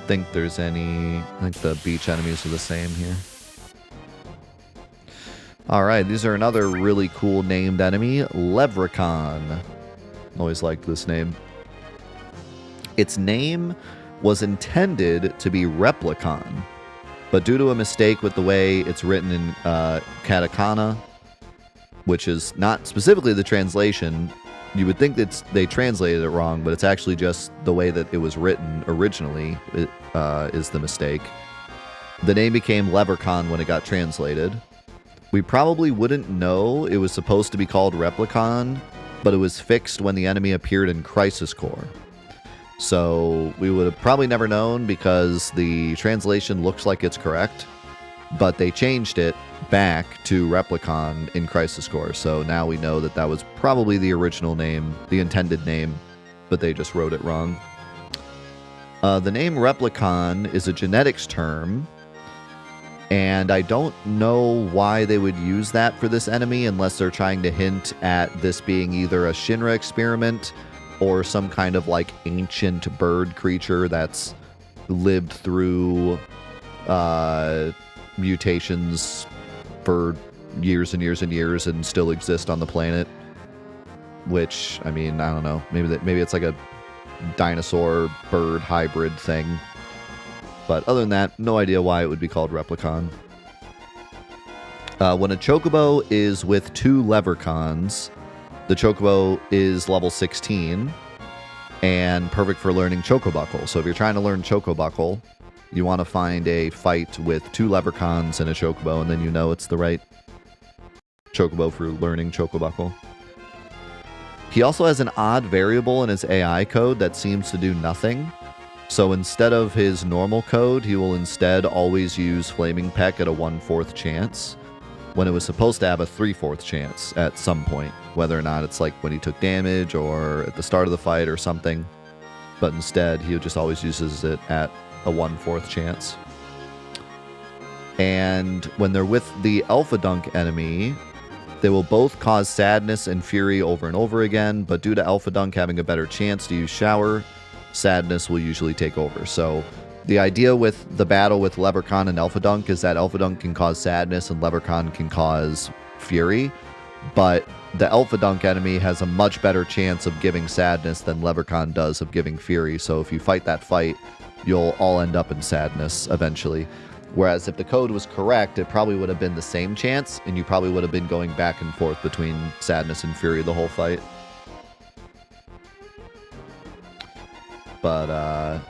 think there's any... I think the beach enemies are the same here. Alright, these are another really cool named enemy, Levricon. Always liked this name. Its name was intended to be Replicon, but due to a mistake with the way it's written in katakana, which is not specifically the translation, you would think that they translated it wrong, but it's actually just the way that it was written originally is the mistake. The name became Levricon when it got translated. We probably wouldn't know it was supposed to be called Replicon, but it was fixed when the enemy appeared in Crisis Core. So we would have probably never known because the translation looks like it's correct, but they changed it back to Replicon in Crisis Core. So now we know that that was probably the original name, the intended name, but they just wrote it wrong. The name Replicon is a genetics term, and I don't know why they would use that for this enemy unless they're trying to hint at this being either a Shinra experiment or some kind of like ancient bird creature that's lived through mutations for years and years and years and still exist on the planet. Which, I mean, I don't know. Maybe it's like a dinosaur bird hybrid thing. But other than that, no idea why it would be called Replicon. When a Chocobo is with 2 Levricons, the Chocobo is level 16 and perfect for learning Chocobuckle. So if you're trying to learn Chocobuckle, you want to find a fight with 2 Levricons and a Chocobo, and then you know it's the right Chocobo for learning Chocobuckle. He also has an odd variable in his AI code that seems to do nothing. So instead of his normal code, he will instead always use Flaming Peck at a 1/4 chance, when it was supposed to have a 3/4 chance at some point, whether or not it's like when he took damage or at the start of the fight or something. But instead, he just always uses it at a 1/4 chance. And when they're with the Alpha Dunk enemy, they will both cause sadness and fury over and over again, but due to Alpha Dunk having a better chance to use Shower, sadness will usually take over. So the idea with the battle with Levricon and Alpha Dunk is that Alpha Dunk can cause sadness and Levricon can cause fury, but the Alpha Dunk enemy has a much better chance of giving sadness than Levricon does of giving fury. So if you fight that fight, you'll all end up in sadness eventually. Whereas if the code was correct, it probably would have been the same chance, and you probably would have been going back and forth between sadness and fury the whole fight. But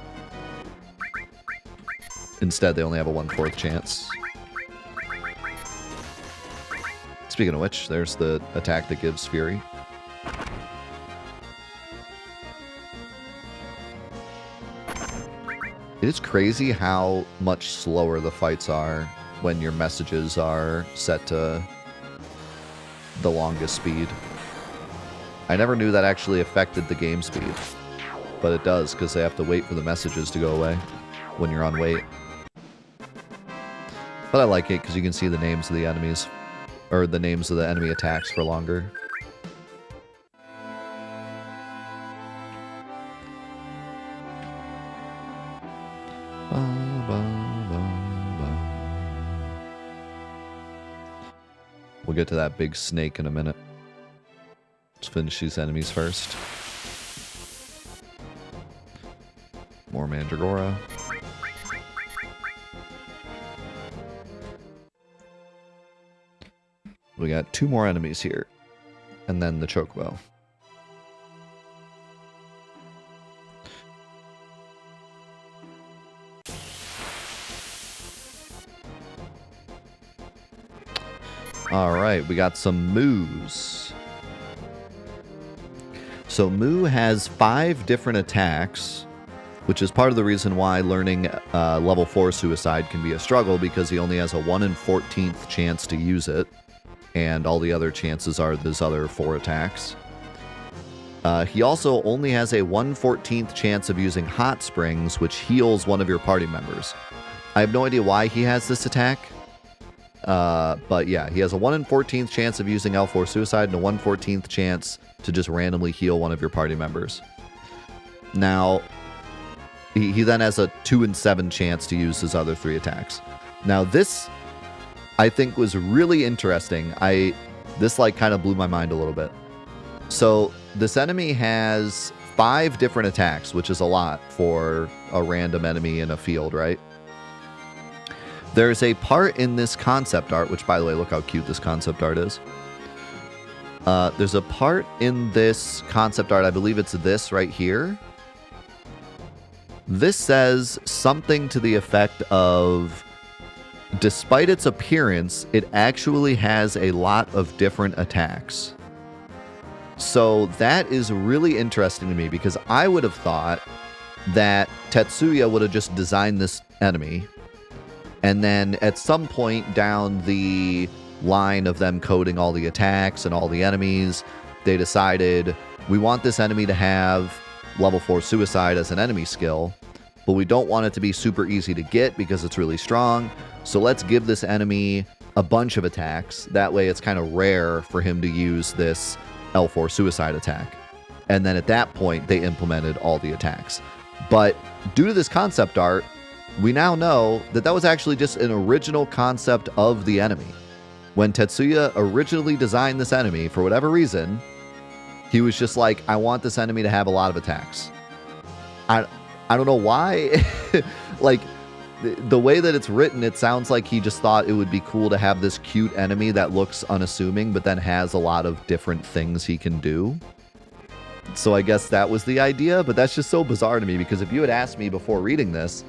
instead, they only have a 1/4 chance. Speaking of which, there's the attack that gives fury. It is crazy how much slower the fights are when your messages are set to the longest speed. I never knew that actually affected the game speed. But it does, because they have to wait for the messages to go away when you're on wait. But I like it, because you can see the names of the enemies, or the names of the enemy attacks for longer. We'll get to that big snake in a minute. Let's finish these enemies first. More Mandragora. We got 2 more enemies here. And then the Chocobo. Alright, we got some Moos. So Moo has 5 different attacks, which is part of the reason why learning level 4 Suicide can be a struggle, because he only has a 1 in 14th chance to use it, and all the other chances are those other 4 attacks. He also only has a 1/14th chance of using Hot Springs, which heals one of your party members. I have no idea why he has this attack, but yeah, he has a 1 in 14th chance of using L4 Suicide and a 1/14th chance to just randomly heal one of your party members. Now, he then has a 2 in 7 chance to use his other 3 attacks. Now this, I think, was really interesting. This like kind of blew my mind a little bit. So this enemy has 5 different attacks, which is a lot for a random enemy in a field, right? There's a part in this concept art, which, by the way, look how cute this concept art is. There's a part in this concept art, I believe it's this right here. This says something to the effect of, despite its appearance, it actually has a lot of different attacks. So that is really interesting to me, because I would have thought that Tetsuya would have just designed this enemy, and then at some point down the line of them coding all the attacks and all the enemies, they decided, we want this enemy to have level 4 suicide as an enemy skill, but we don't want it to be super easy to get because it's really strong. So let's give this enemy a bunch of attacks. That way it's kind of rare for him to use this L4 suicide attack. And then at that point, they implemented all the attacks. But due to this concept art, we now know that that was actually just an original concept of the enemy. When Tetsuya originally designed this enemy, for whatever reason, he was just like, I want this enemy to have a lot of attacks. I don't know why. Like, the way that it's written, it sounds like he just thought it would be cool to have this cute enemy that looks unassuming, but then has a lot of different things he can do. So I guess that was the idea, but that's just so bizarre to me, because if you had asked me before reading this,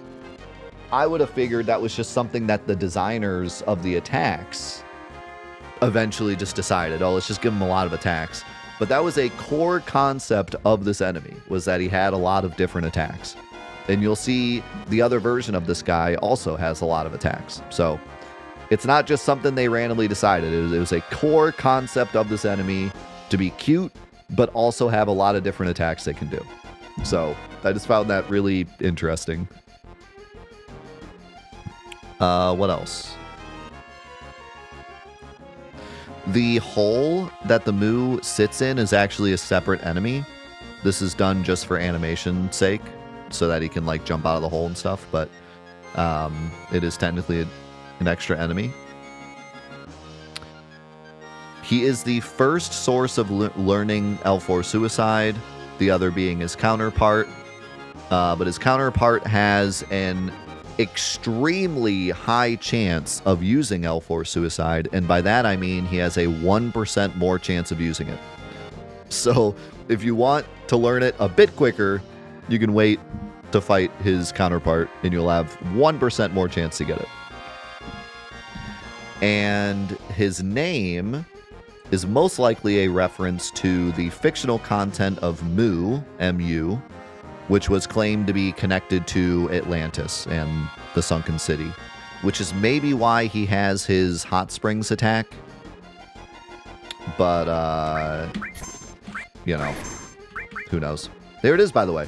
I would have figured that was just something that the designers of the attacks eventually just decided, oh, let's just give him a lot of attacks. But that was a core concept of this enemy, was that he had a lot of different attacks. And you'll see the other version of this guy also has a lot of attacks. So it's not just something they randomly decided. It was a core concept of this enemy to be cute, but also have a lot of different attacks they can do. So I just found that really interesting. What else? The hole that the Mu sits in is actually a separate enemy. This is done just for animation's sake, so that he can like jump out of the hole and stuff, but it is technically an extra enemy. He is the first source of learning L4 suicide, the other being his counterpart. But his counterpart has an extremely high chance of using L4 suicide, and by that I mean he has a 1% more chance of using it. So if you want to learn it a bit quicker, you can wait to fight his counterpart and you'll have 1% more chance to get it. And his name is most likely a reference to the fictional content of Mu, M-U, which was claimed to be connected to Atlantis and the Sunken City, which is maybe why he has his hot springs attack. But, you know, who knows? There it is, by the way.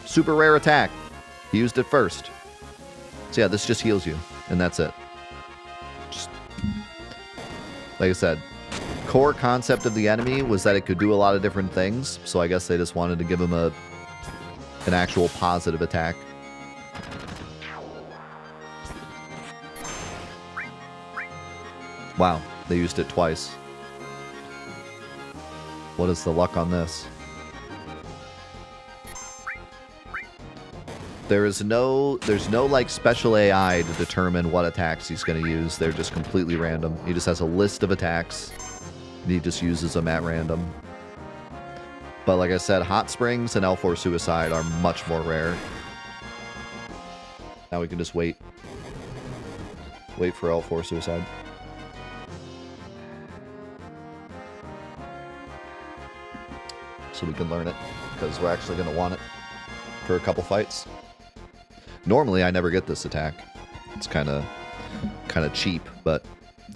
Super rare attack. He used it first. So yeah, this just heals you, and that's it. Just, like I said, core concept of the enemy was that it could do a lot of different things, so I guess they just wanted to give him an actual positive attack. Wow, they used it twice. What is the luck on this? There's no like special AI to determine what attacks he's going to use. They're just completely random. He just has a list of attacks. He just uses them at random. But like I said, Hot Springs and L4 Suicide are much more rare. Now we can just wait. Wait for L4 Suicide. So we can learn it, because we're actually going to want it for a couple fights. Normally, I never get this attack. It's kind of cheap, but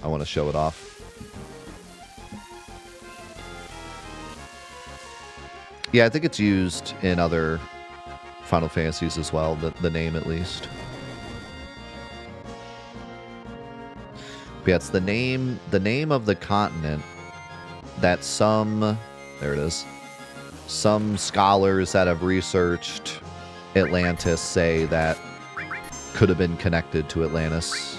I want to show it off. Yeah, I think it's used in other Final Fantasies as well, the name at least. But yeah, it's the name of the continent that some, there it is, some scholars that have researched Atlantis say that could have been connected to Atlantis.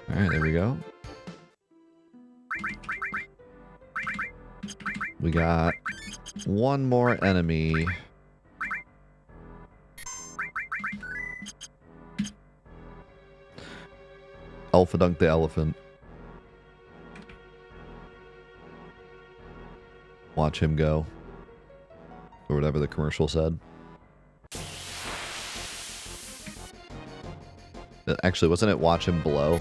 All right, there we go. We got one more enemy. Alpha Dunk the Elephant. Watch him go. Or whatever the commercial said. Actually, wasn't it watch him blow?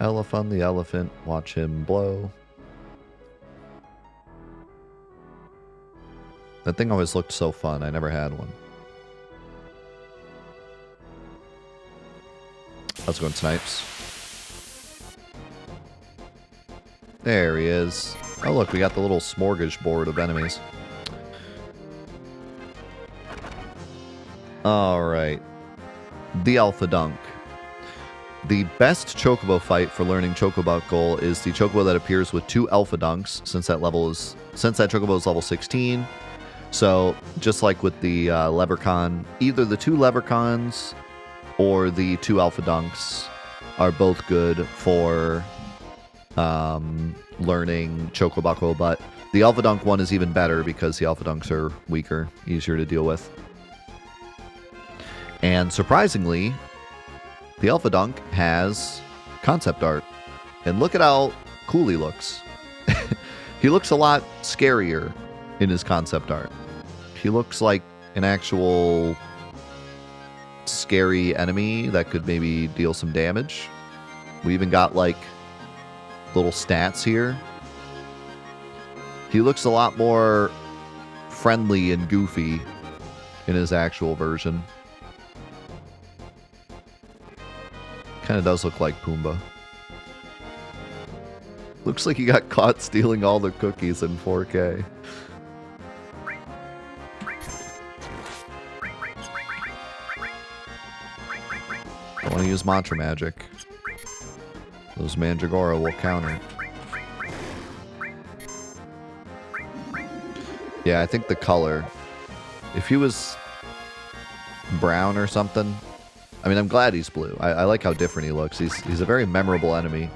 Elephant the Elephant, watch him blow. That thing always looked so fun. I never had one. Let's go in Snipes. There he is. Oh, look, we got the little smorgasbord of enemies. Alright. The Alpha Dunk. The best Chocobo fight for learning Chocobo Goal is the Chocobo that appears with 2 Alpha Dunks, since that Chocobo is level 16. So, just like with the Leprechaun, either the 2 Leprechauns or the 2 Alpha Dunks are both good for learning Chocobo, but the Alpha Dunk one is even better because the Alpha Dunks are weaker, easier to deal with. And surprisingly, the Alpha Dunk has concept art. And look at how cool he looks. He looks a lot scarier in his concept art. He looks like an actual scary enemy that could maybe deal some damage. We even got like little stats here. He looks a lot more friendly and goofy in his actual version. Kind of does look like Pumbaa. Looks like he got caught stealing all the cookies in 4K. I want to use Mantra Magic. Those Mandragora will counter. Yeah, I think the color. If he was brown or something... I mean, I'm glad he's blue. I like how different he looks. He's a very memorable enemy.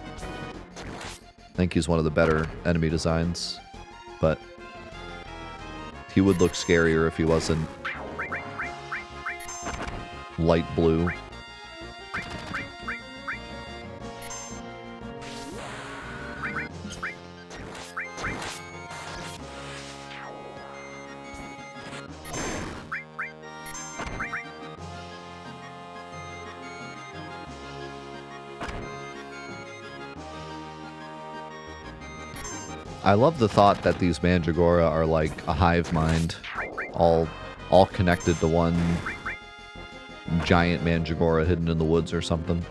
I think he's one of the better enemy designs. But he would look scarier if he wasn't light blue. I love the thought that these Mandragora are like a hive mind, all connected to one giant Mandragora hidden in the woods or something.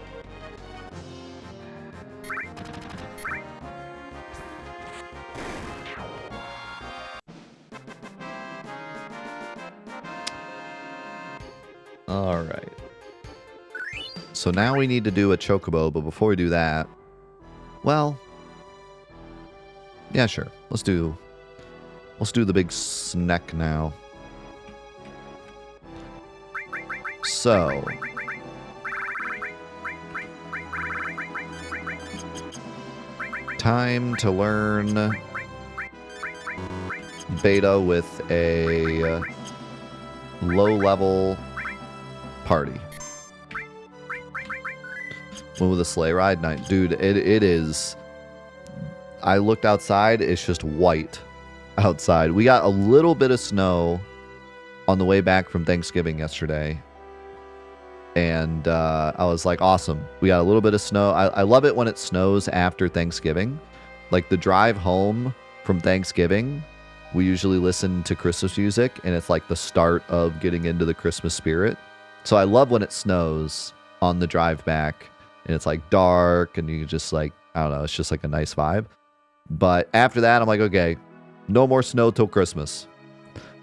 All right. So now we need to do a Chocobo, but before we do that, well, yeah, sure. Let's do the big snack now. So, time to learn beta with a low-level party. One with a sleigh ride night. Dude, it is... I looked outside, it's just white outside. We got a little bit of snow on the way back from Thanksgiving yesterday. And I was like, awesome. We got a little bit of snow. I love it when it snows after Thanksgiving. Like the drive home from Thanksgiving, we usually listen to Christmas music, and it's like the start of getting into the Christmas spirit. So I love when it snows on the drive back, and it's like dark, and you just like, I don't know, it's just like a nice vibe. But after that, I'm like, okay, no more snow till Christmas.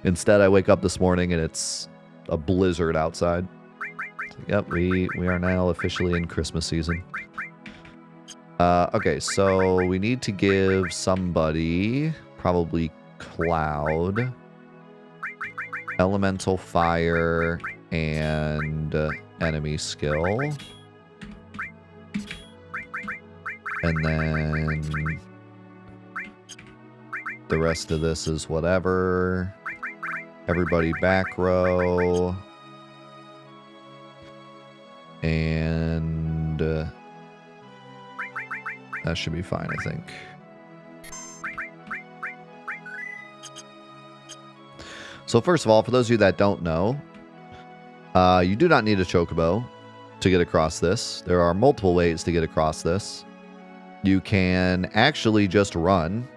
Instead, I wake up this morning and it's a blizzard outside. Yep, we are now officially in Christmas season. Okay, so we need to give somebody, probably Cloud, Elemental Fire, and enemy skill. And then the rest of this is whatever. Everybody back row. And that should be fine, I think. So first of all, for those of you that don't know, you do not need a chocobo to get across this. There are multiple ways to get across this. You can actually just run,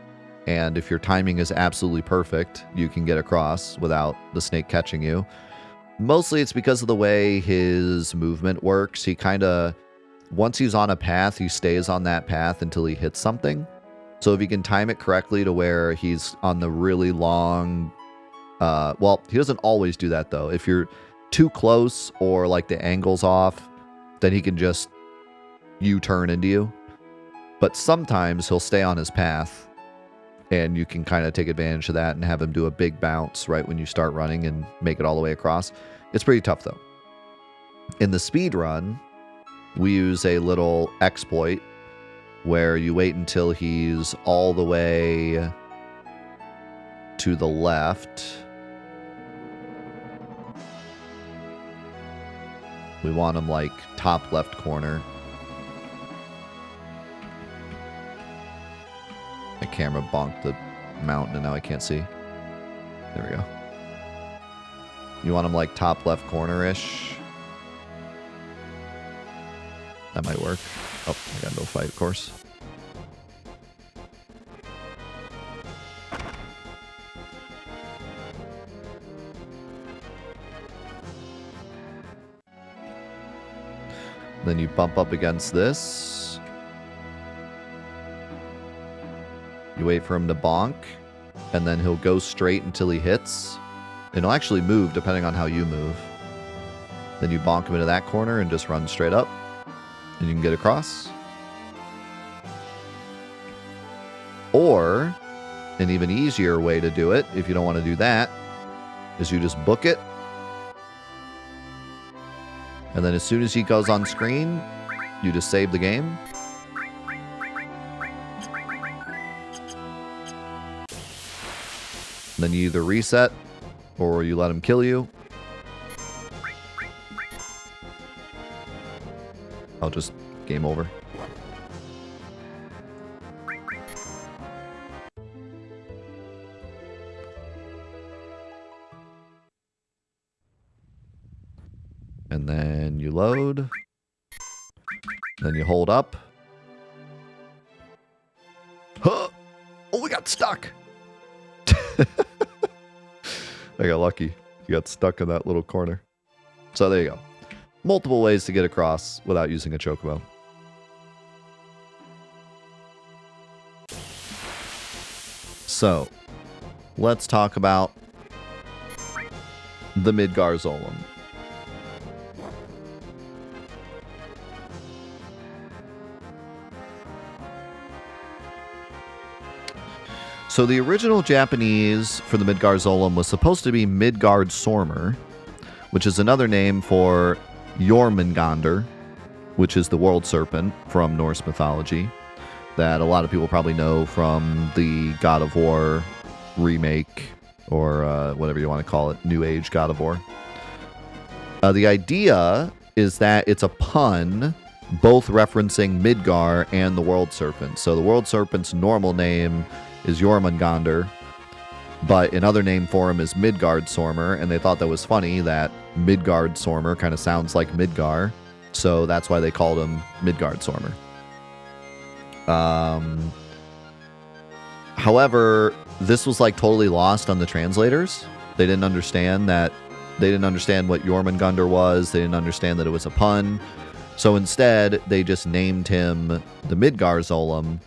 and if your timing is absolutely perfect, you can get across without the snake catching you. Mostly it's because of the way his movement works. He kind of, once he's on a path, he stays on that path until he hits something. So if you can time it correctly to where he's on the really long, well, he doesn't always do that though. If you're too close or like the angle's off, then he can just U-turn into you. But sometimes he'll stay on his path, and you can kind of take advantage of that and have him do a big bounce right when you start running and make it all the way across. It's pretty tough though. In the speed run, we use a little exploit where you wait until he's all the way to the left. We want him like top left corner. My camera bonked the mountain and now I can't see. There we go. You want him like top left corner-ish. That might work. Oh, I got no fight, of course. Then you bump up against this. You wait for him to bonk, and then he'll go straight until he hits. And he'll actually move depending on how you move. Then you bonk him into that corner and just run straight up. And you can get across. Or, an even easier way to do it, if you don't want to do that, is you just book it. And then as soon as he goes on screen, you just save the game. Then you either reset, or you let him kill you. I'll just game over. And then you load. Then you hold up. Huh! Oh, we got stuck! I got lucky. You got stuck in that little corner. So there you go. Multiple ways to get across without using a chocobo. So, let's talk about the Midgardsormr. So the original Japanese for the Midgardsormr was supposed to be Midgardsormr, which is another name for Jormungandr, which is the world serpent from Norse mythology that a lot of people probably know from the God of War remake, or whatever you want to call it, New Age God of War. The idea is that it's a pun, both referencing Midgar and the world serpent. So the world serpent's normal name is Jormungandr, but another name for him is Midgardsormr, and they thought that was funny that Midgardsormr kind of sounds like Midgar, so that's why they called him Midgardsormr. However, this was like totally lost on the translators. They didn't understand that. They didn't understand what Jormungandr was. They didn't understand that it was a pun. So instead, they just named him the Midgardsormr,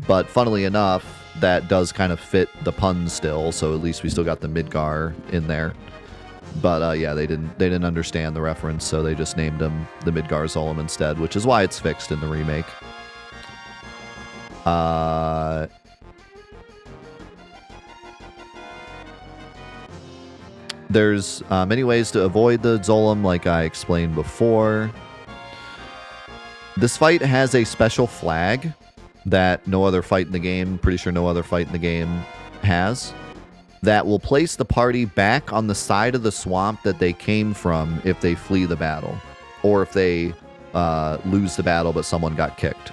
But funnily enough, that does kind of fit the pun still, so at least we still got the Midgar in there. But yeah, they didn't understand the reference, so they just named him the Midgar Zolom instead, which is why it's fixed in the remake. There's many ways to avoid the Zolom, like I explained before. This fight has a special flag that no other fight in the game, pretty sure no other fight in the game has, that will place the party back on the side of the swamp that they came from if they flee the battle, or if they lose the battle but someone got kicked.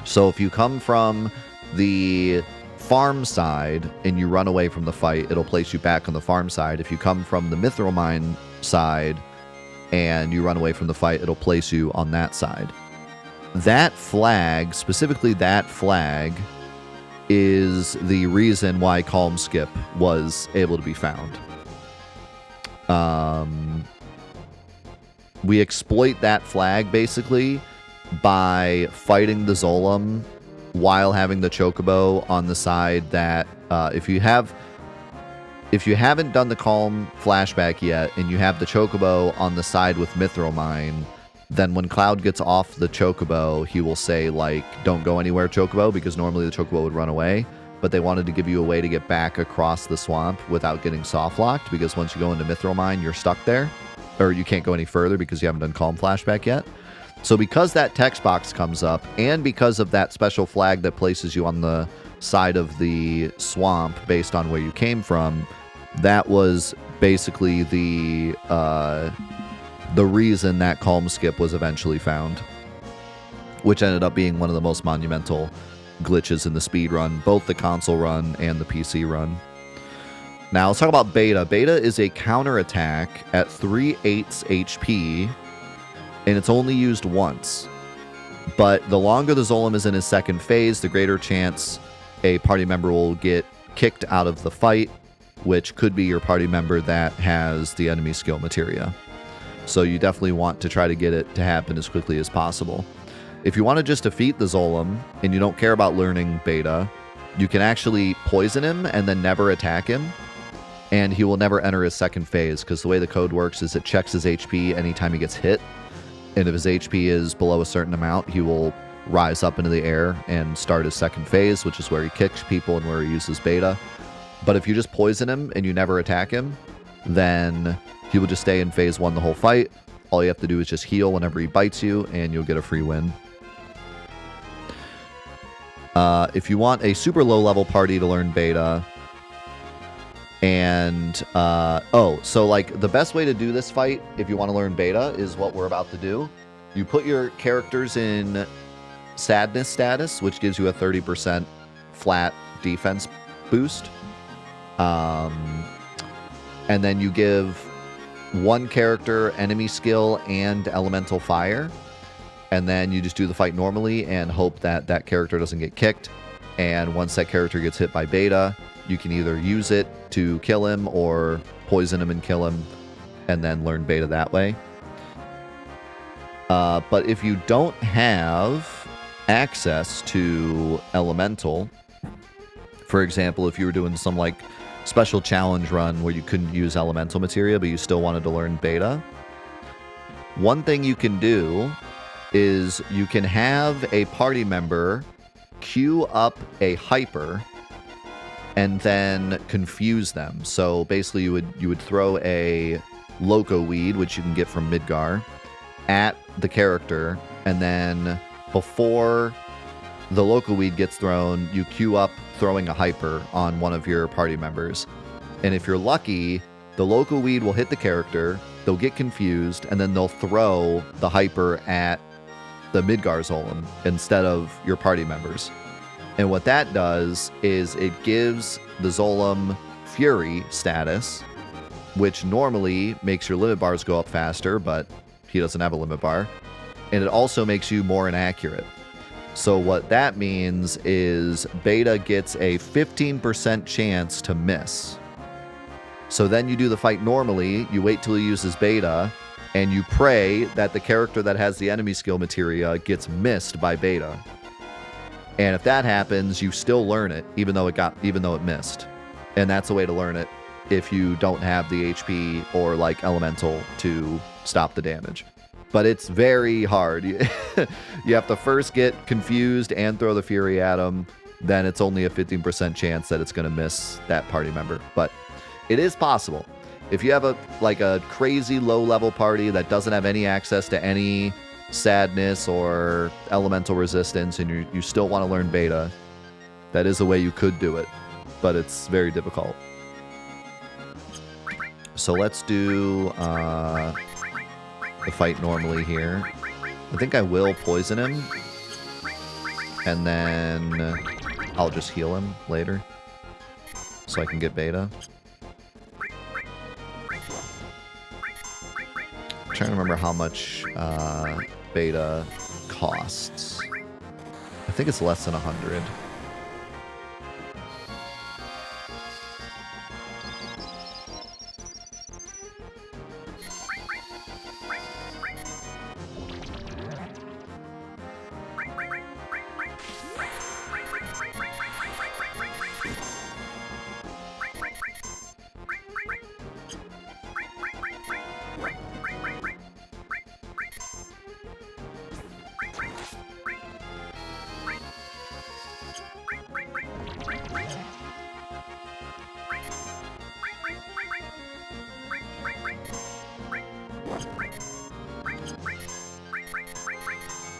So if you come from the farm side and you run away from the fight, it'll place you back on the farm side. If you come from the mithril mine side and you run away from the fight, it'll place you on that side. That flag, specifically that flag, is the reason why Calm Skip was able to be found. We exploit that flag basically by fighting the Zolom while having the Chocobo on the side that if you haven't done the Calm flashback yet and you have the Chocobo on the side with Mithril Mine, then when Cloud gets off the Chocobo, he will say, like, don't go anywhere, Chocobo, because normally the Chocobo would run away. But they wanted to give you a way to get back across the swamp without getting soft locked, because once you go into Mithril Mine, you're stuck there. Or you can't go any further because you haven't done Calm flashback yet. So because that text box comes up, and because of that special flag that places you on the side of the swamp based on where you came from, that was basically the reason that Calm Skip was eventually found, which ended up being one of the most monumental glitches in the speed run, both the console run and the PC run. Now let's talk about Beta. Beta is a counterattack at 3/8 HP, and it's only used once. But the longer the Zolom is in his second phase, the greater chance a party member will get kicked out of the fight, which could be your party member that has the enemy skill materia. So you definitely want to try to get it to happen as quickly as possible. If you want to just defeat the Zolom and you don't care about learning Beta, you can actually poison him and then never attack him, and he will never enter his second phase, because the way the code works is it checks his HP anytime he gets hit, and if his HP is below a certain amount, he will rise up into the air and start his second phase, which is where he kicks people and where he uses Beta. But if you just poison him and you never attack him, then he will just stay in phase 1 the whole fight. All you have to do is just heal whenever he bites you, and you'll get a free win. If you want a super low level party to learn Beta, and so like the best way to do this fight if you want to learn Beta is what we're about to do. You put your characters in sadness status, which gives you a 30% flat defense boost, and then you give one character enemy skill and elemental fire, and then you just do the fight normally and hope that that character doesn't get kicked. And once that character gets hit by Beta, you can either use it to kill him or poison him and kill him, and then learn Beta that way. But if you don't have access to elemental, for example, if you were doing some like special challenge run where you couldn't use elemental materia but you still wanted to learn Beta, one thing you can do is you can have a party member queue up a hyper and then confuse them. So basically you would throw a Loco Weed, which you can get from Midgar, at the character, and then before the Loco Weed gets thrown, you queue up throwing a hyper on one of your party members. And if you're lucky, the Loco Weed will hit the character, they'll get confused, and then they'll throw the hyper at the Midgar Zolom instead of your party members. And what that does is it gives the Zolom Fury status, which normally makes your limit bars go up faster, but he doesn't have a limit bar. And it also makes you more inaccurate. So what that means is Beta gets a 15% chance to miss. So then you do the fight normally, you wait till he uses Beta, and you pray that the character that has the enemy skill materia gets missed by Beta. And if that happens, you still learn it, even though it missed. And that's a way to learn it if you don't have the HP or like elemental to stop the damage. But it's very hard. You have to first get confused and throw the Fury at him. Then it's only a 15% chance that it's going to miss that party member. But it is possible. If you have a crazy low level party that doesn't have any access to any sadness or elemental resistance, and you still want to learn beta, that is a way you could do it, but it's very difficult. So let's do the fight normally here. I think I will poison him, and then I'll just heal him later so I can get beta. I'm trying to remember how much beta costs. I think it's less than 100.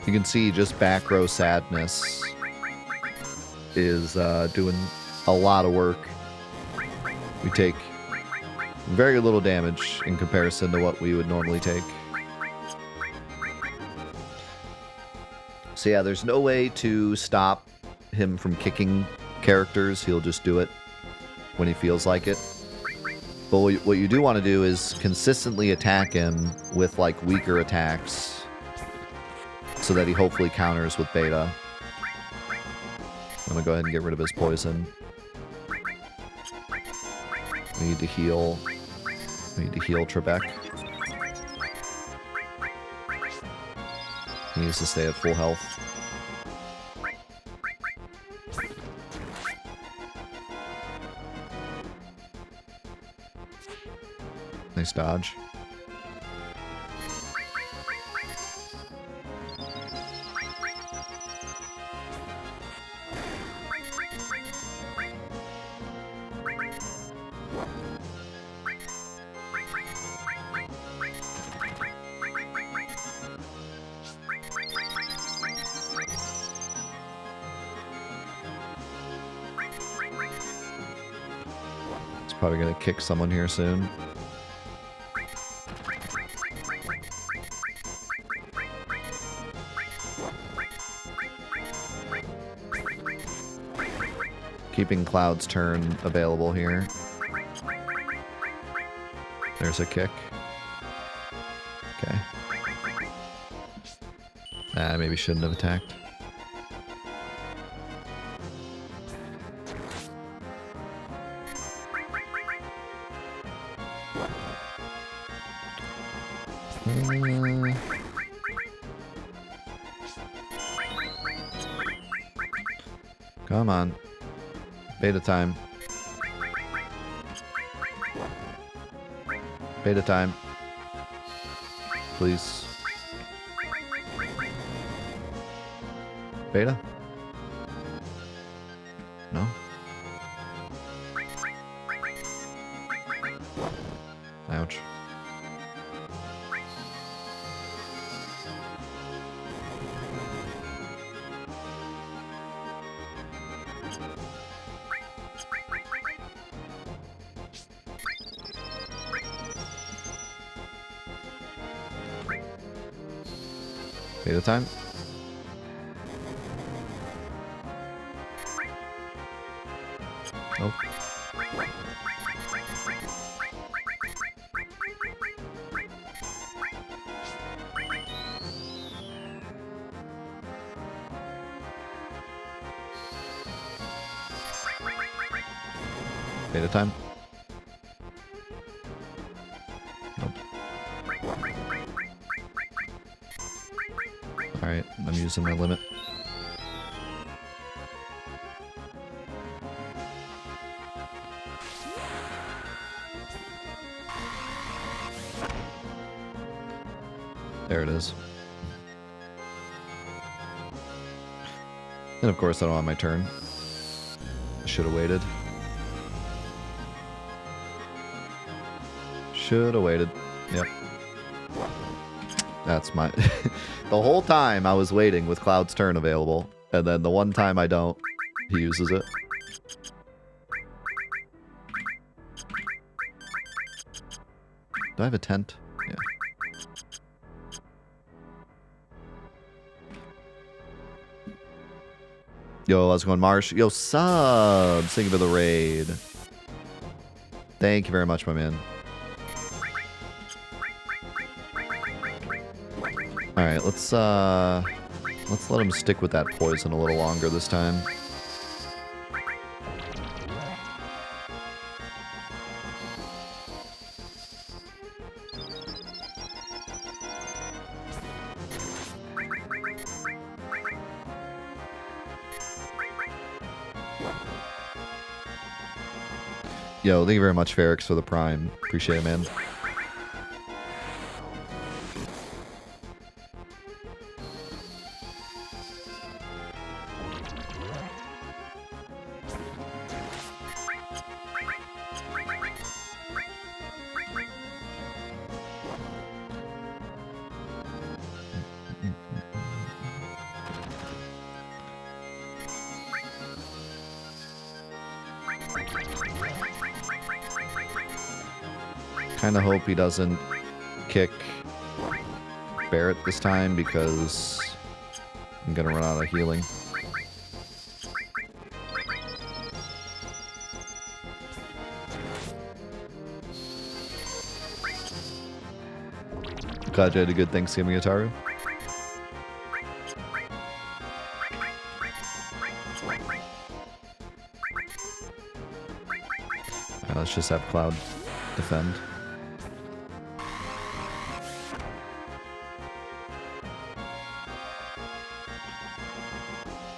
You can see just back row sadness is doing a lot of work. We take very little damage in comparison to what we would normally take. So yeah, there's no way to stop him from kicking characters. He'll just do it when he feels like it. But what you do want to do is consistently attack him with like weaker attacks, so that he hopefully counters with beta. I'm gonna go ahead and get rid of his poison. We need to heal. We need to heal Trebek. He needs to stay at full health. Nice dodge. Probably gonna kick someone here soon. Keeping Cloud's turn available here. There's a kick. Okay. Maybe shouldn't have attacked. Come on. Beta time. Beta time. Please. Beta? No? Ouch. Beta time. Nope. Beta time. Nope. Alright, I'm using my limit. There it is. And of course, I don't have my turn. I should have waited. Should have waited. Yep. That's my... The whole time I was waiting with Cloud's turn available, and then the one time I don't, he uses it. Do I have a tent? Yeah. Yo, how's it going, Marsh? Yo, subs! Thank you for the raid. Thank you very much, my man. Alright, let's let him stick with that poison a little longer this time. Yo, thank you very much, Ferrix, for the prime. Appreciate it, man. Kind of hope he doesn't kick Barret this time because I'm gonna run out of healing. Glad you had a good Thanksgiving, Ataru. Let's just have Cloud defend.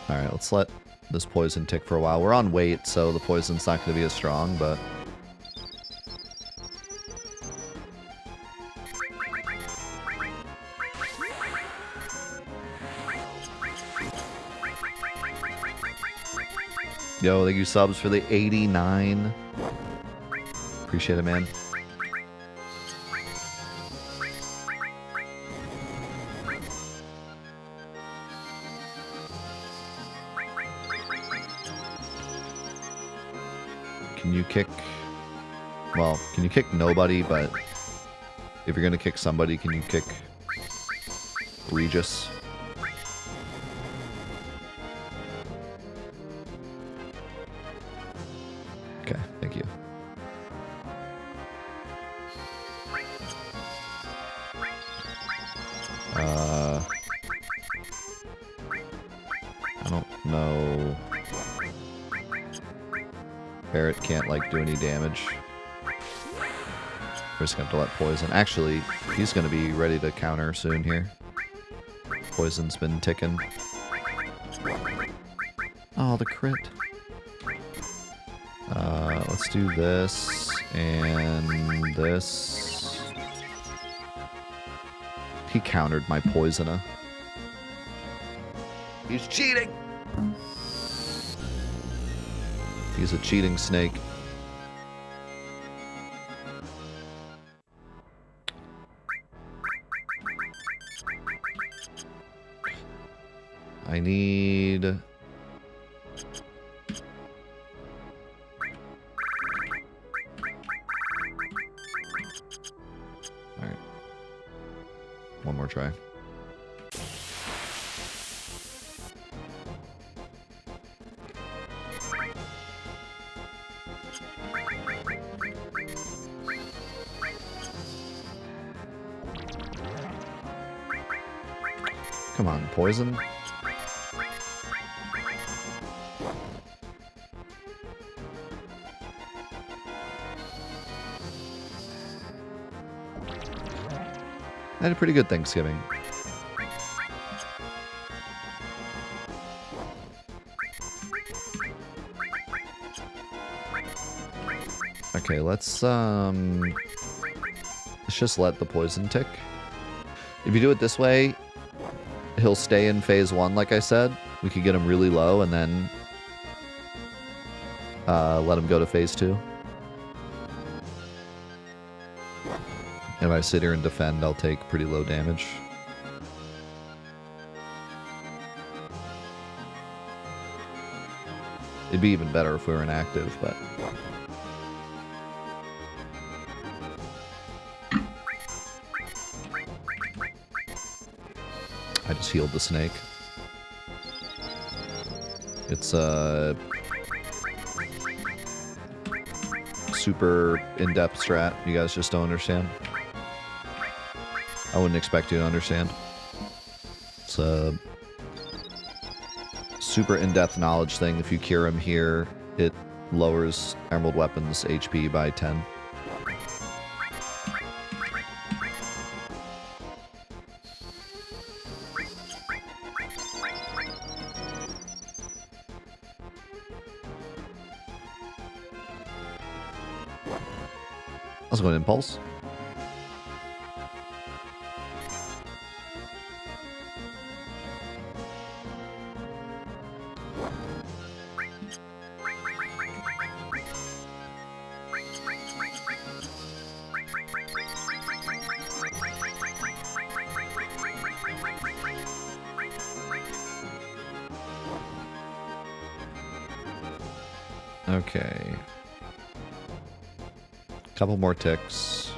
Alright, let's let this poison tick for a while. We're on wait, so the poison's not going to be as strong, but... Yo, thank you subs for the 89. Appreciate it, man. Can you kick... Well, can you kick nobody, but... If you're gonna kick somebody, can you kick... Regis? Okay, thank you. I don't know... Barret can't, like, do any damage. We're just gonna have to let poison. Actually, he's gonna be ready to counter soon here. Poison's been ticking. Oh, the crit. Let's do this and this. He countered my poisoner. He's cheating! He's a cheating snake. I need... Alright. One more try. Come on, poison. I had a pretty good Thanksgiving. Okay, let's just let the poison tick. If you do it this way, he'll stay in phase 1, like I said. We could get him really low and then let him go to phase 2. If I sit here and defend, I'll take pretty low damage. It'd be even better if we were inactive, but... I just healed the snake. It's a super in-depth strat. You guys just don't understand. I wouldn't expect you to understand. It's a super in-depth knowledge thing. If you cure him here, it lowers Emerald Weapon's HP by 10. Let's go to Impulse. Okay. Couple more ticks.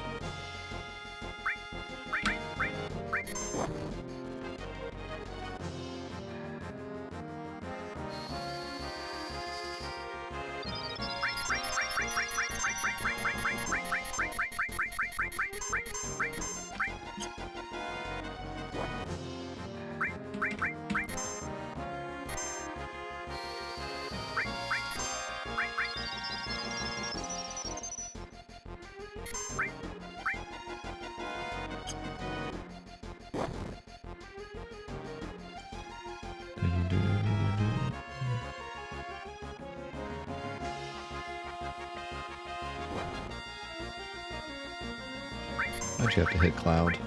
Why'd you have to hit Cloud?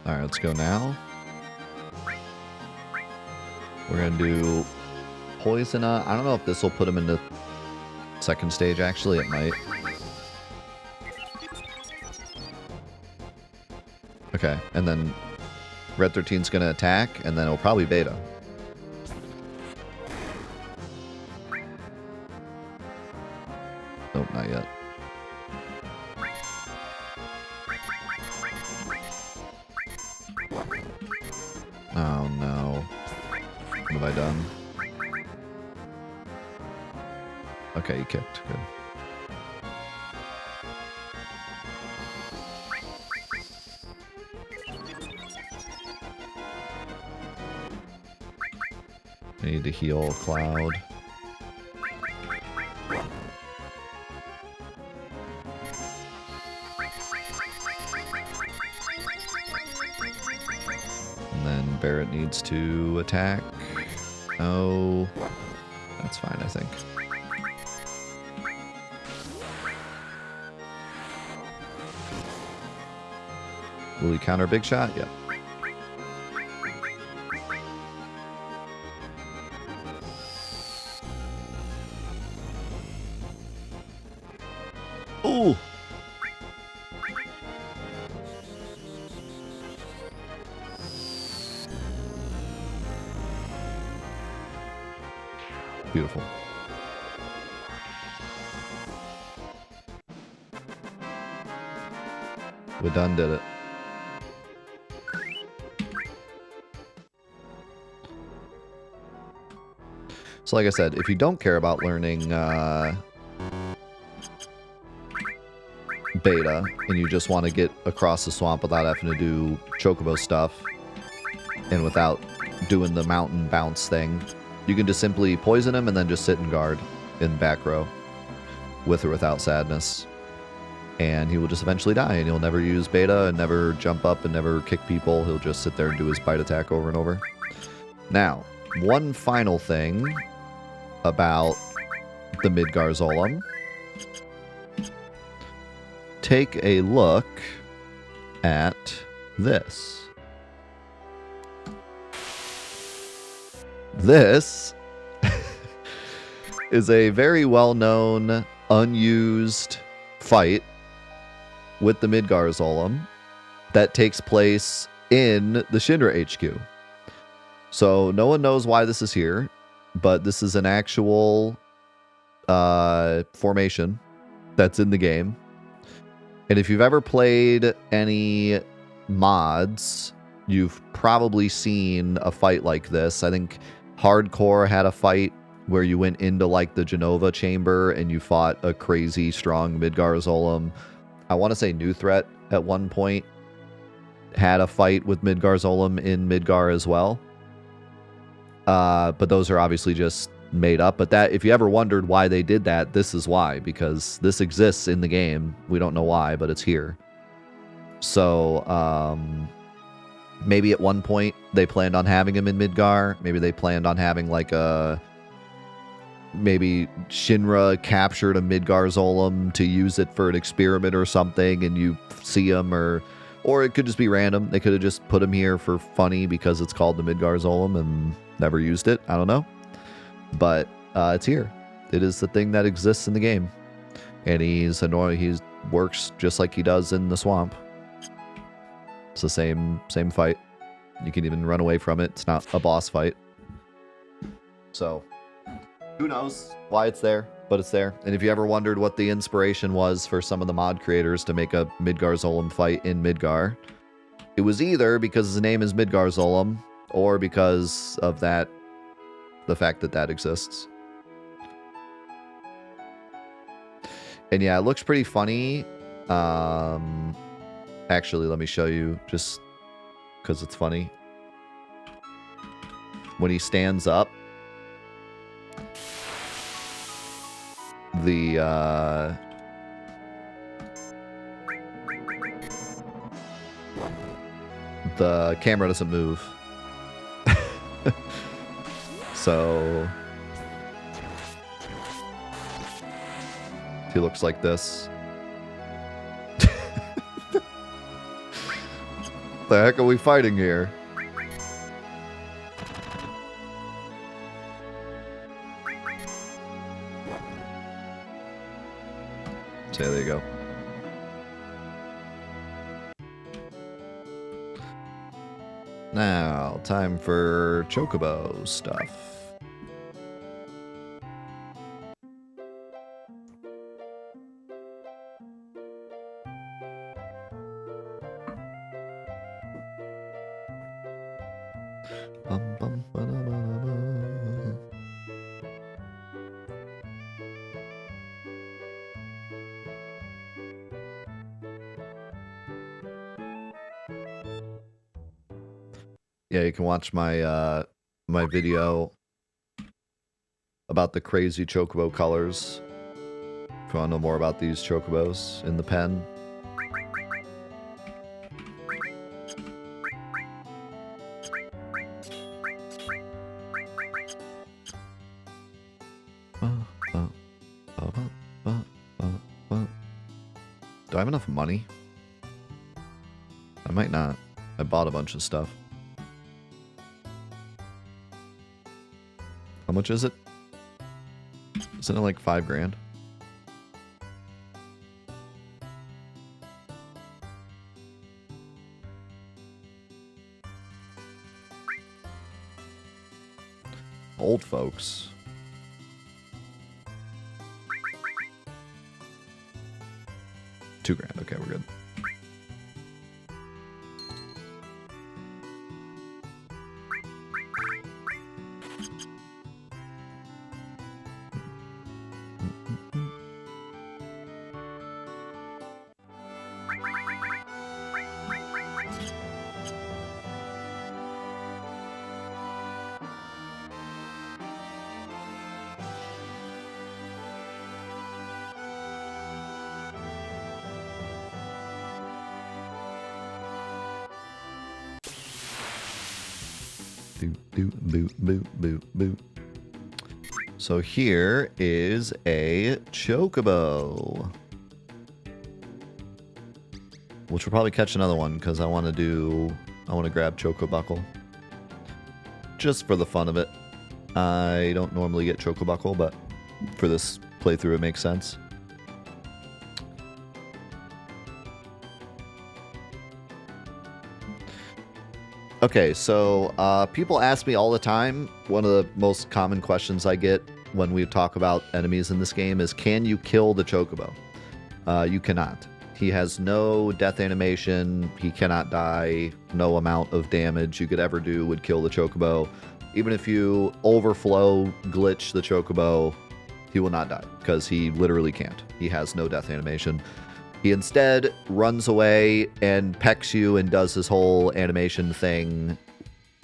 Alright, let's go now. We're gonna do Poison. I don't know if this will put him into second stage, actually. It might. Okay, and then Red 13's gonna attack, and then it'll probably beta. Nope, not yet. Oh no. What have I done? Okay, you kicked. Good. I need to heal Cloud. And then Barret needs to attack. Oh, that's fine, I think. Will he counter Big Shot? Yep. Ooh! Beautiful. We done did it. So like I said, if you don't care about learning beta and you just want to get across the swamp without having to do chocobo stuff and without doing the mountain bounce thing, you can just simply poison him and then just sit and guard in back row with or without sadness. And he will just eventually die, and he'll never use beta and never jump up and never kick people. He'll just sit there and do his bite attack over and over. Now, one final thing about the Midgarzolem, take a look at this. This is a very well-known, unused fight with the Midgarzolem that takes place in the Shinra HQ. So no one knows why this is here, but this is an actual formation that's in the game. And if you've ever played any mods, you've probably seen a fight like this. I think Hardcore had a fight where you went into like the Genova chamber and you fought a crazy strong Midgarzolem. I want to say New Threat at one point had a fight with Midgarzolem in Midgar as well. But those are obviously just made up. But that, if you ever wondered why they did that, this is why, because this exists in the game. We don't know why, but it's here. So maybe at one point they planned on having him in Midgar. Maybe they planned on having like a... Maybe Shinra captured a Midgarzolem to use it for an experiment or something, and you see him, or it could just be random. They could have just put him here for funny because it's called the Midgarzolem and never used it. I don't know. But it's here. It is the thing that exists in the game. And he's annoying. He works just like he does in the swamp. It's the same fight. You can even run away from it. It's not a boss fight. So... who knows why it's there, but it's there. And if you ever wondered what the inspiration was for some of the mod creators to make a Midgarzolem fight in Midgar, it was either because his name is Midgarzolem, or because of that, the fact that that exists. And yeah, it looks pretty funny. Actually, let me show you, just because it's funny. When he stands up, the camera doesn't move. So he looks like this. The heck are we fighting here? So there you go. Now, time for Chocobo stuff. Bum, bum, ba-da-ba-da-ba. Yeah, you can watch my my video about the crazy chocobo colors if you want to know more about these chocobos in the pen. Do I have enough money? I might not. I bought a bunch of stuff. How much is it? Isn't it like $5 grand? Old folks. $2 grand. Okay, we're good. Boop, boop, boop, boop, boop, boop. So here is a chocobo. Which will probably catch another one because I want to grab Chocobuckle. Just for the fun of it. I don't normally get Chocobuckle, but for this playthrough it makes sense. Okay, so people ask me all the time, one of the most common questions I get when we talk about enemies in this game is, can you kill the Chocobo? You cannot. He has no death animation, he cannot die, no amount of damage you could ever do would kill the Chocobo. Even if you overflow glitch the Chocobo, he will not die, because he literally can't. He has no death animation. He instead runs away and pecks you and does his whole animation thing,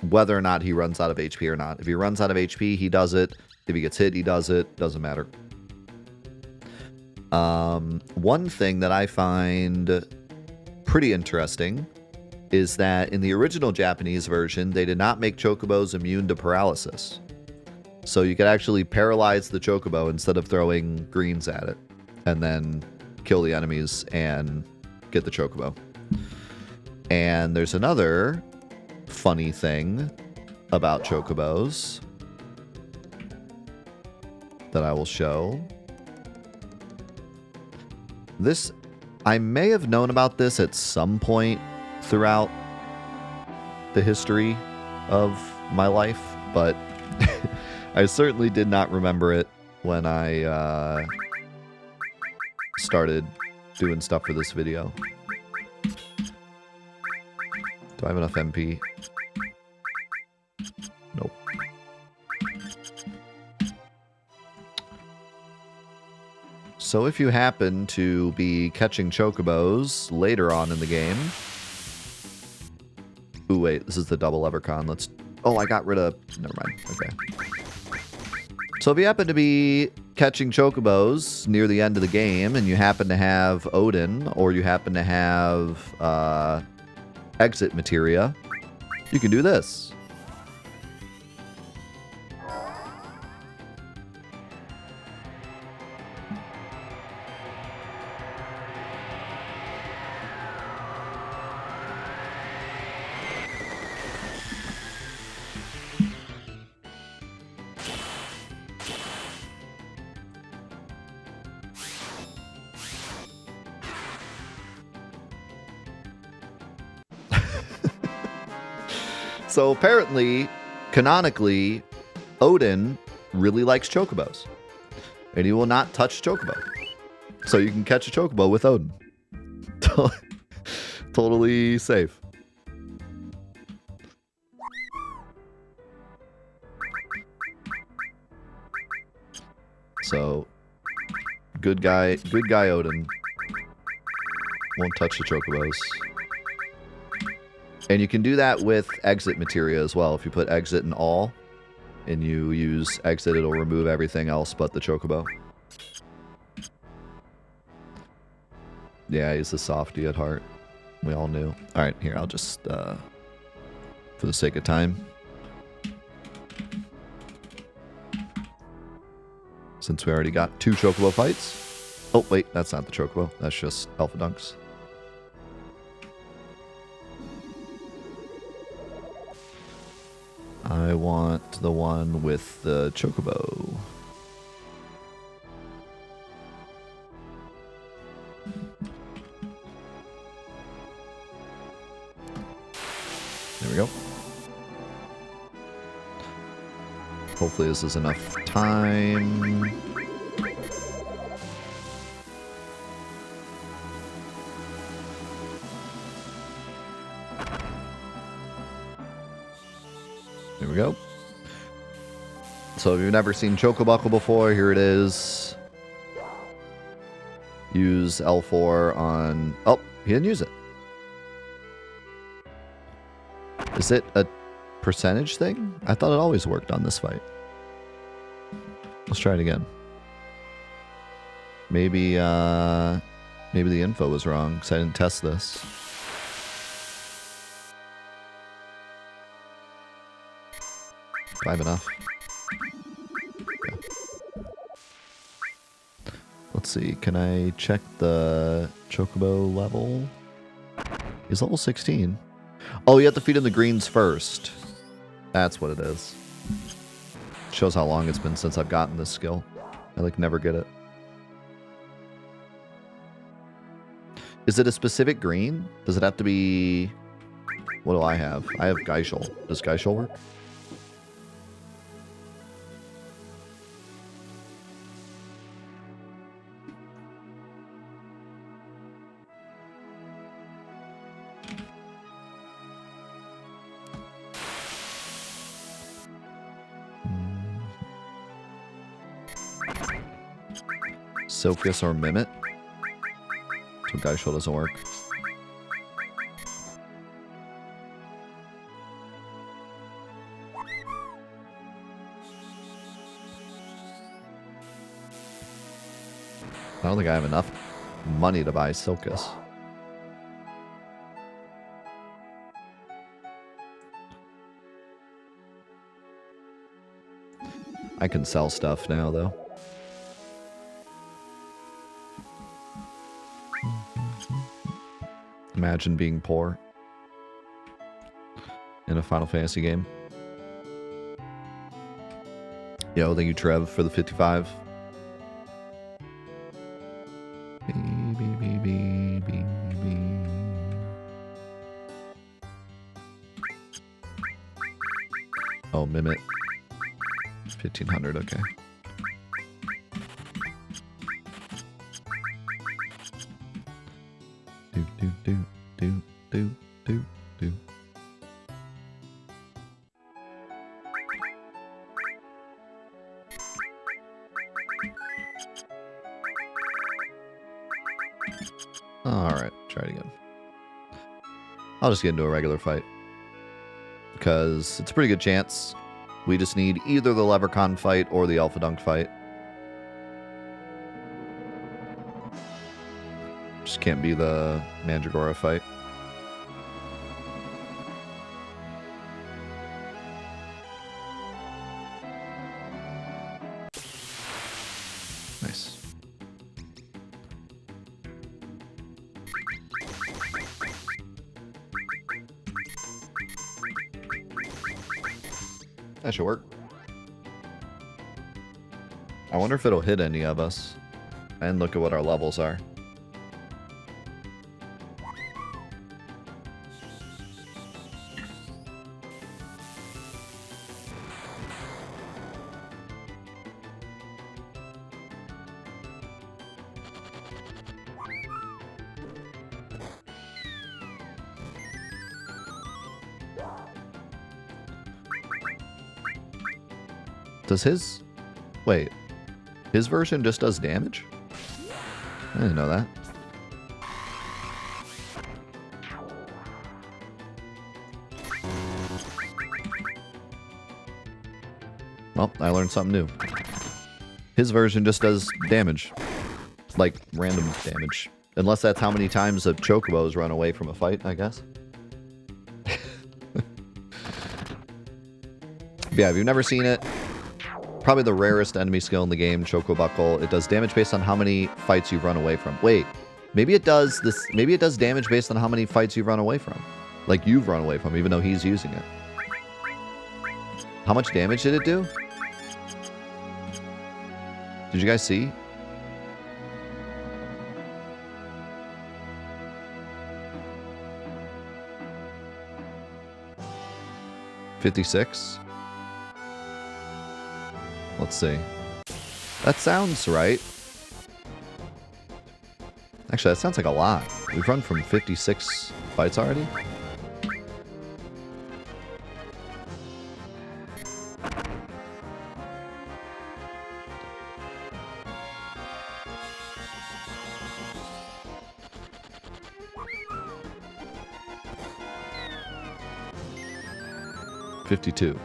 whether or not he runs out of HP or not. If he runs out of HP, he does it. If he gets hit, he does it. Doesn't matter. One thing that I find pretty interesting is that in the original Japanese version, they did not make Chocobos immune to paralysis. So you could actually paralyze the Chocobo instead of throwing greens at it, and then kill the enemies and get the Chocobo. And there's another funny thing about Chocobos that I will show. This, I may have known about this at some point throughout the history of my life, but I certainly did not remember it when I started doing stuff for this video. Do I have enough MP? Nope. So if you happen to be catching Chocobos later on in the game... Ooh, wait, this is the double Levercon. Let's... Oh, I got rid of... Never mind. Okay. So if you happen to be catching Chocobos near the end of the game, and you happen to have Odin, or you happen to have exit materia, you can do this. So apparently, canonically, Odin really likes Chocobos. And he will not touch Chocobo. So you can catch a Chocobo with Odin. Totally safe. So, good guy Odin won't touch the Chocobos. And you can do that with exit materia as well. If you put exit in all, and you use exit, it'll remove everything else but the Chocobo. Yeah, he's a softie at heart. We all knew. Alright, here, I'll just, for the sake of time. Since we already got 2 Chocobo fights. Oh, wait, that's not the Chocobo. That's just Alpha Dunks. I want the one with the Chocobo. There we go. Hopefully this is enough time. There we go. So if you've never seen Chocobuckle before, here it is. Use L4 on... Oh, he didn't use it. Is it a percentage thing? I thought it always worked on this fight. Let's try it again. Maybe maybe the info was wrong because I didn't test this. Do I have enough? Yeah. Let's see. Can I check the Chocobo level? He's level 16. Oh, you have to feed him the greens first. That's what it is. Shows how long it's been since I've gotten this skill. I like never get it. Is it a specific green? Does it have to be... What do I have? I have Geishel. Does Geishel work? Silkus or Mimit. So Geishel doesn't work. I don't think I have enough money to buy Silkus. I can sell stuff now, though. Imagine being poor in a Final Fantasy game. Yo, thank you, Trev, for the 55. Oh, Mimit. 1500, okay. Do. Alright, try it again. I'll just get into a regular fight. Because it's a pretty good chance we just need either the Leprechaun fight or the Alpha Dunk fight. Just can't be the Mandragora fight. Nice. That should work. I wonder if it'll hit any of us. And look at what our levels are. Does his... Wait. His version just does damage? I didn't know that. Well, I learned something new. His version just does damage. Like, random damage. Unless that's how many times a Chocobo's run away from a fight, I guess. Yeah, if you've never seen it, probably the rarest enemy skill in the game, Chocobuckle. It does damage based on how many fights you've run away from. Wait, maybe it does this. Maybe it does damage based on how many fights you've run away from. Like you've run away from, even though he's using it. How much damage did it do? Did you guys see? $56. Let's see. That sounds right. Actually, that sounds like a lot. We've run from 56 fights already. $52.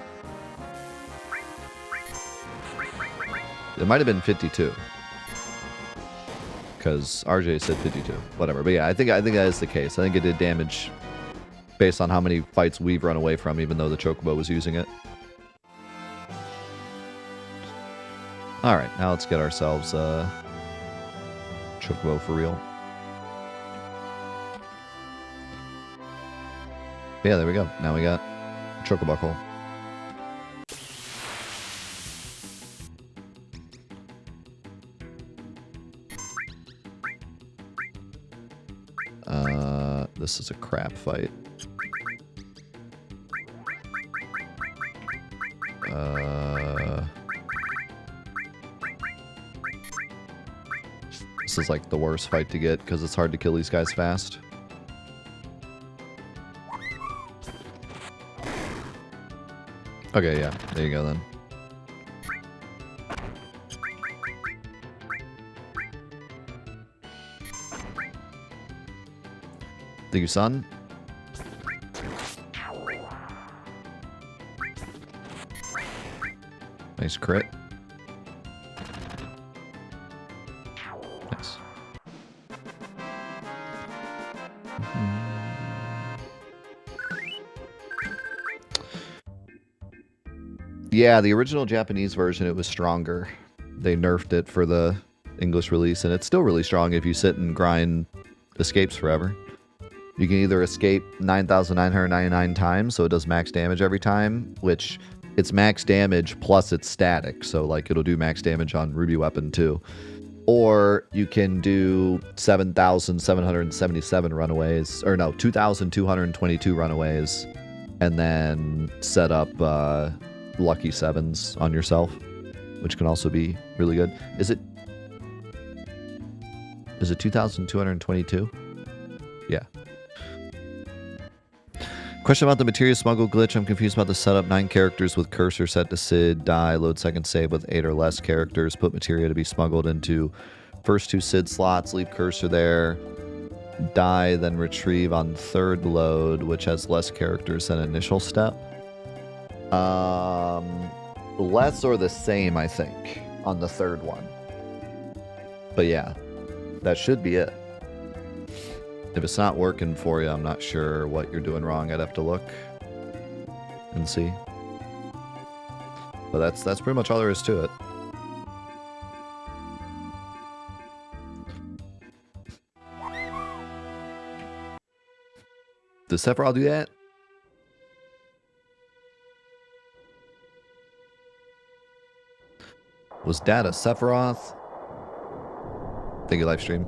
It might have been 52. Because RJ said 52. Whatever. But yeah, I think that is the case. I think it did damage based on how many fights we've run away from, even though the Chocobo was using it. Alright, now let's get ourselves Chocobo for real. Yeah, there we go. Now we got Chocobuckle. This is a crap fight. This is like the worst fight to get because it's hard to kill these guys fast. Okay, yeah, there you go then. Thank you, son. Nice crit. Nice. Yeah, the original Japanese version, it was stronger. They nerfed it for the English release, and it's still really strong if you sit and grind escapes forever. You can either escape 9,999 times, so it does max damage every time, which it's max damage plus it's static, so like it'll do max damage on Ruby Weapon too. Or you can do 7,777 runaways, or no, 2,222 runaways, and then set up lucky sevens on yourself, which can also be really good. Is it 2,222? Yeah. Question about the materia smuggle glitch. I'm confused about the setup. 9 characters with cursor set to SID, die, load second save with 8 or less characters, put materia to be smuggled into first 2 SID slots, leave cursor there, die, then retrieve on third load, which has less characters than initial step. Less or the same, I think, on the third one. But yeah, that should be it. If it's not working for you, I'm not sure what you're doing wrong. I'd have to look and see. But that's pretty much all there is to it. Does Sephiroth do that? Was Dad a Sephiroth? Thank you, live stream.